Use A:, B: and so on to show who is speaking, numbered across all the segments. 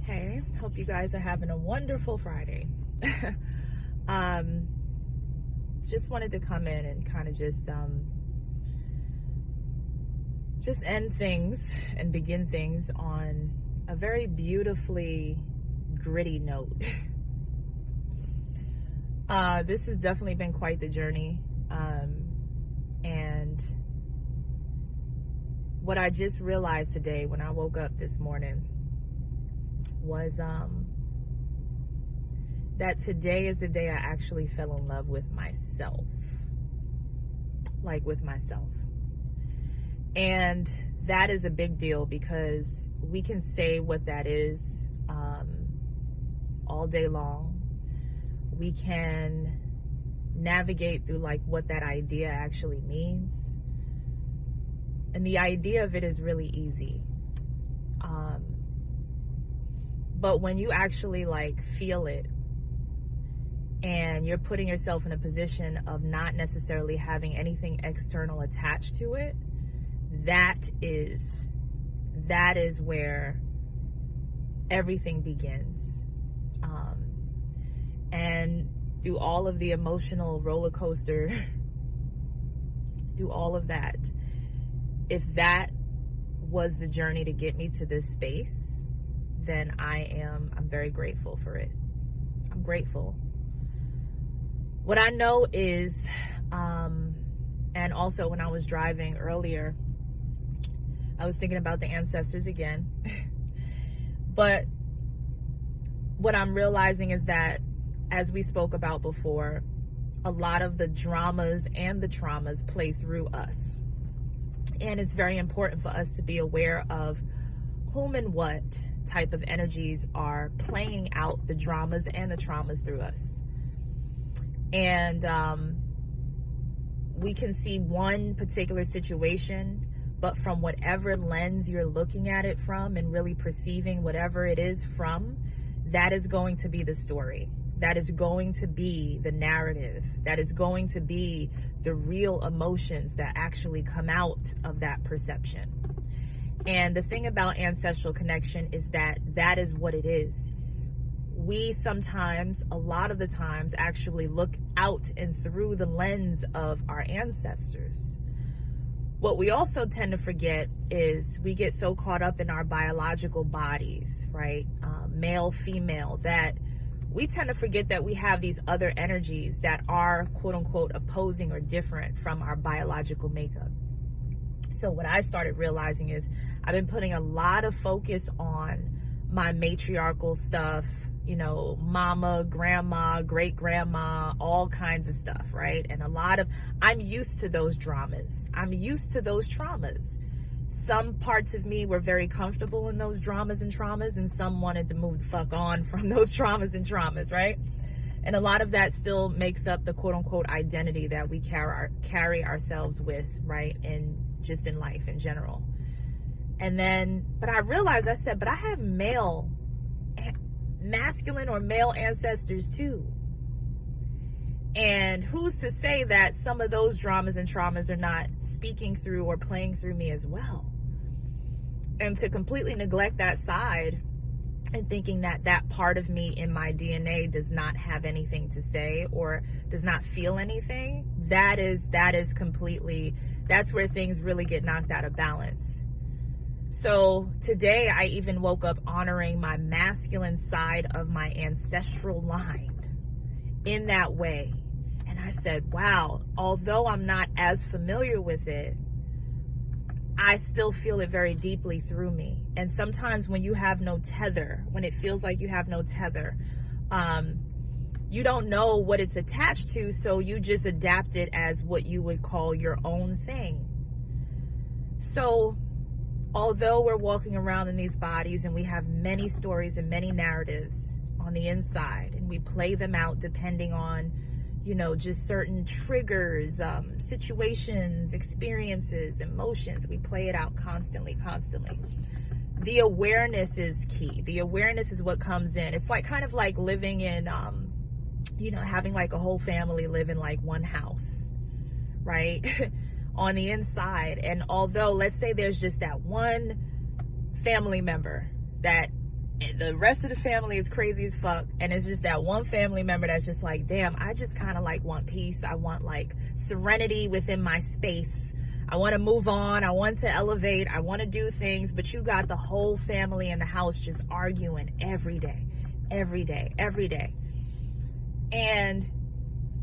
A: Hey, hope you guys are having a wonderful Friday. um, just wanted to come in and kind of just end things and begin things on a very beautifully gritty note. This has definitely been quite the journey. And what I just realized today when I woke up this morning was that today is the day I actually fell in love with myself. Like with myself. And that is a big deal because we can say what that is all day long. We can navigate through like what that idea actually means. And the idea of it is really easy. But when you actually like feel it and you're putting yourself in a position of not necessarily having anything external attached to it, that is where everything begins. And through all of the emotional roller coaster, through all of that, if that was the journey to get me to this space, then I'm very grateful for it. I'm grateful. What I know is, and also when I was driving earlier, I was thinking about the ancestors again. But what I'm realizing is that, as we spoke about before, a lot of the dramas and the traumas play through us. And it's very important for us to be aware of whom and what type of energies are playing out the dramas and the traumas through us. And we can see one particular situation, but from whatever lens you're looking at it from and really perceiving whatever it is from, that is going to be the story. That is going to be the narrative. That is going to be the real emotions that actually come out of that perception. And the thing about ancestral connection is that that is what it is. We sometimes, a lot of the times, actually look out and through the lens of our ancestors. What we also tend to forget is we get so caught up in our biological bodies, right? Male, female, that we tend to forget that we have these other energies that are quote unquote opposing or different from our biological makeup. So what I started realizing is I've been putting a lot of focus on my matriarchal stuff, you know, mama, grandma, great grandma, all kinds of stuff, right? And I'm used to those dramas. I'm used to those traumas. Some parts of me were very comfortable in those dramas and traumas, and some wanted to move the fuck on from those traumas and traumas, right? And a lot of that still makes up the quote unquote identity that we carry ourselves with, right? And just in life in general. And then, but I realized, but I have masculine or male ancestors too. And who's to say that some of those dramas and traumas are not speaking through or playing through me as well? And to completely neglect that side and thinking that that part of me in my DNA does not have anything to say or does not feel anything, that's where things really get knocked out of balance. So today I even woke up honoring my masculine side of my ancestral line in that way. And I said, wow, although I'm not as familiar with it, I still feel it very deeply through me. And sometimes when you have no tether, when it feels like you have no tether, you don't know what it's attached to, so you just adapt it as what you would call your own thing. So although we're walking around in these bodies and we have many stories and many narratives on the inside, and we play them out depending on, you know, just certain triggers, situations, experiences, emotions. We play it out constantly. The awareness is key. The awareness is what comes in. It's like kind of like living in, having like a whole family live in like one house, right? On the inside. And although, let's say there's just that one family member that And the rest of the family is crazy as fuck, and it's just that one family member that's just like, damn, I just kind of like want peace. I want like serenity within my space. I want to move on. I want to elevate. I want to do things. But you got the whole family in the house just arguing every day. And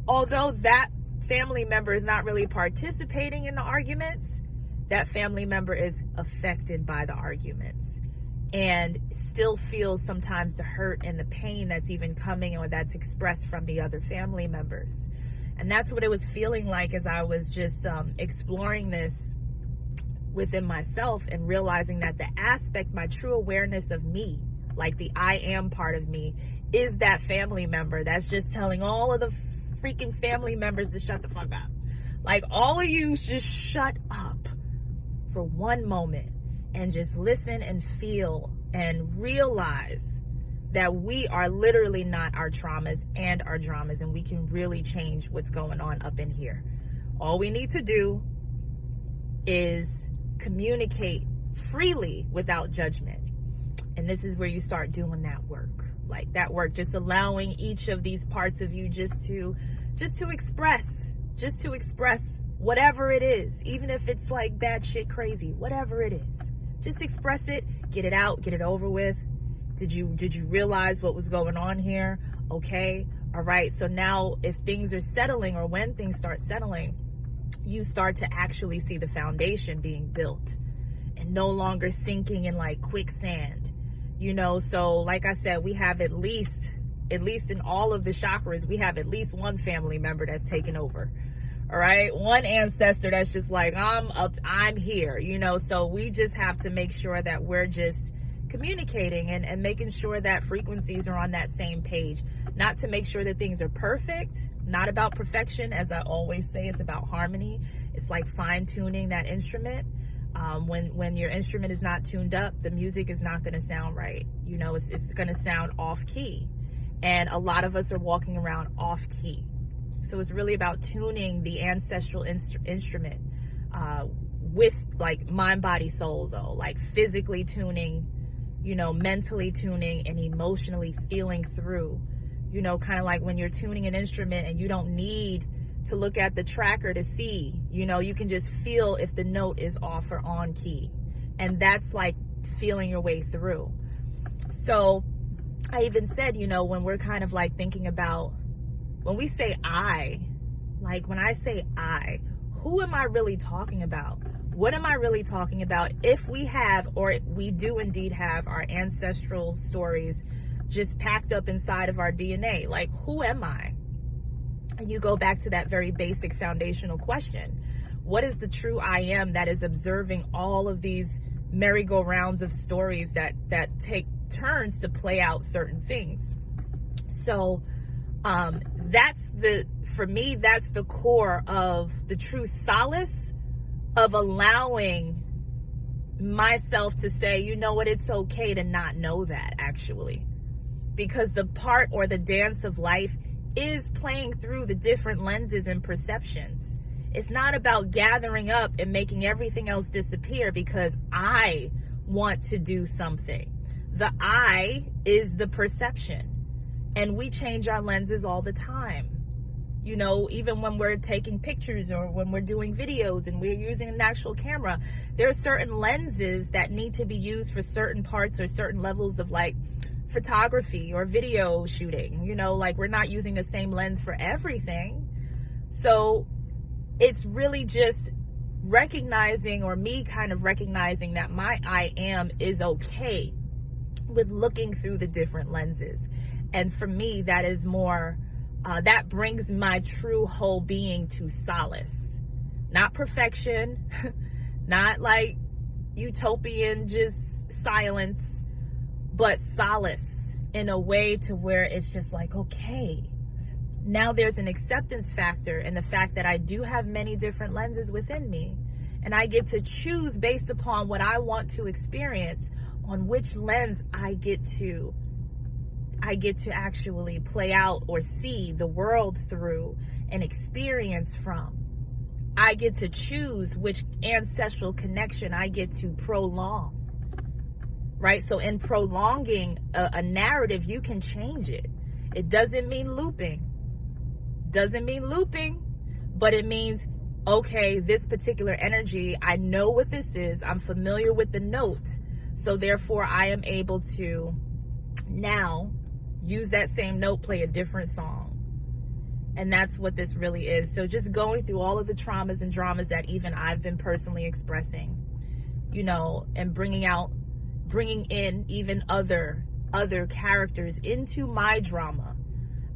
A: although that family member is not really participating in the arguments, that family member is affected by the arguments and still feels sometimes the hurt and the pain that's even coming or that's expressed from the other family members. And that's what it was feeling like as I was just exploring this within myself and realizing that the aspect, my true awareness of me, like the I am part of me, is that family member that's just telling all of the freaking family members to shut the fuck up. Like, all of you just shut up for one moment and just listen and feel and realize that we are literally not our traumas and our dramas, and we can really change what's going on up in here. All we need to do is communicate freely without judgment. And this is where you start doing that work. Like that work, just allowing each of these parts of you just to express whatever it is, even if it's like bad shit crazy, whatever it is. Just express it, get it out, get it over with. Did you realize what was going on here? Okay, all right. So now if things are settling, or when things start settling, you start to actually see the foundation being built and no longer sinking in like quicksand. You know, so like I said, we have at least in all of the chakras, we have at least one family member that's taken over. All right, one ancestor that's just like, I'm here, you know. So we just have to make sure that we're just communicating and making sure that frequencies are on that same page. Not to make sure that things are perfect, not about perfection, as I always say, it's about harmony. It's like fine tuning that instrument. When your instrument is not tuned up, the music is not going to sound right. You know, it's going to sound off key. And a lot of us are walking around off key. So it's really about tuning the ancestral instrument with like mind, body, soul, though, like physically tuning, you know, mentally tuning and emotionally feeling through, you know, kind of like when you're tuning an instrument and you don't need to look at the tracker to see, you know, you can just feel if the note is off or on key. And that's like feeling your way through. So I even said, you know, when we're kind of like thinking about, when we say I, like when I say I, who am I really talking about? What am I really talking about? If we have, or we do indeed have, our ancestral stories just packed up inside of our DNA, like who am I? And you go back to that very basic foundational question. What is the true I am that is observing all of these merry-go-rounds of stories that take turns to play out certain things? So for me, that's the core of the true solace of allowing myself to say, you know what, it's okay to not know that, actually. Because the part or the dance of life is playing through the different lenses and perceptions. It's not about gathering up and making everything else disappear because I want to do something. The I is the perception. And we change our lenses all the time. You know, even when we're taking pictures or when we're doing videos and we're using an actual camera, there are certain lenses that need to be used for certain parts or certain levels of like photography or video shooting. You know, like we're not using the same lens for everything. So it's really just recognizing, or me kind of recognizing, that my I am is okay with looking through the different lenses. And for me, that is more, that brings my true whole being to solace. Not perfection, not like utopian just silence, but solace in a way to where it's just like, okay, now there's an acceptance factor in the fact that I do have many different lenses within me. And I get to choose based upon what I want to experience on which lens I get to actually play out or see the world through and experience from. I get to choose which ancestral connection I get to prolong, right? So in prolonging a narrative, you can change it. It doesn't mean looping. Doesn't mean looping, but it means, okay, this particular energy, I know what this is. I'm familiar with the note. So therefore, I am able to now use that same note, play a different song. And that's what this really is. So just going through all of the traumas and dramas that even I've been personally expressing, you know, and bringing in even other characters into my drama.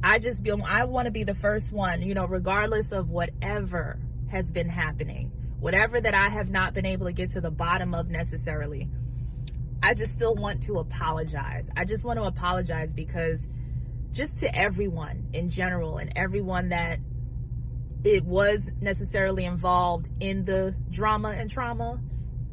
A: I want to be the first one, you know, regardless of whatever has been happening, whatever that I have not been able to get to the bottom of necessarily. I just still want to apologize. I just want to apologize because just to everyone in general and everyone that it was necessarily involved in the drama and trauma,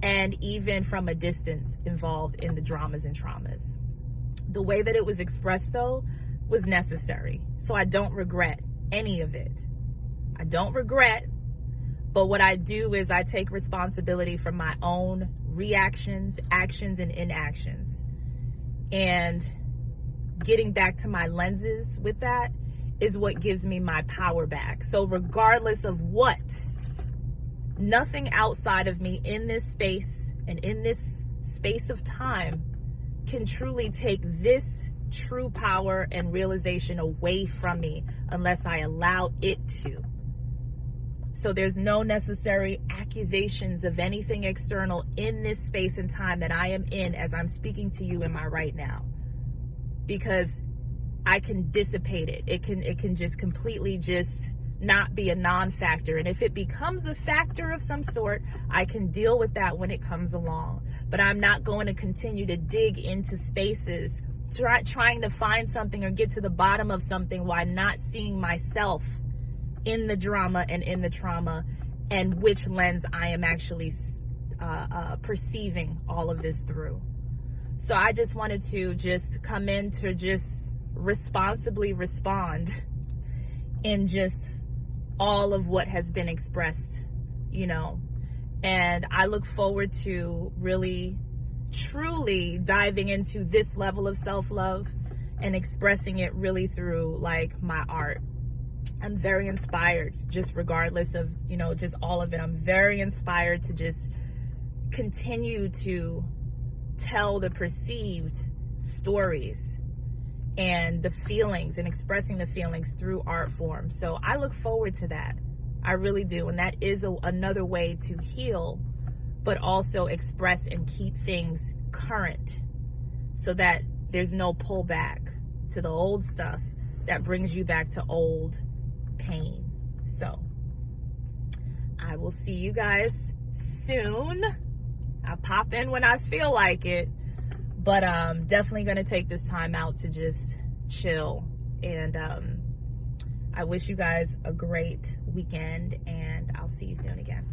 A: and even from a distance involved in the dramas and traumas. The way that it was expressed, though, was necessary. So I don't regret any of it. I don't regret, but what I do is I take responsibility for my own reactions, actions, and inactions. And getting back to my lenses with that is what gives me my power back. So regardless of what, nothing outside of me in this space and in this space of time can truly take this true power and realization away from me unless I allow it to. So there's no necessary accusations of anything external in this space and time that I am in as I'm speaking to you in my right now, because I can dissipate it. It can just completely just not be a non-factor. And if it becomes a factor of some sort, I can deal with that when it comes along. But I'm not going to continue to dig into spaces, trying to find something or get to the bottom of something while not seeing myself in the drama and in the trauma and which lens I am actually perceiving all of this through. So I just wanted to just come in to just responsibly respond in just all of what has been expressed, you know. And I look forward to really, truly diving into this level of self-love and expressing it really through like my art. I'm very inspired, just regardless of, you know, just all of it. I'm very inspired to just continue to tell the perceived stories and the feelings and expressing the feelings through art form. So I look forward to that. I really do. And that is another way to heal, but also express and keep things current so that there's no pullback to the old stuff that brings you back to old pain. So I will see you guys soon. I'll pop in when I feel like it, but definitely going to take this time out to just chill. And I wish you guys a great weekend, and I'll see you soon again.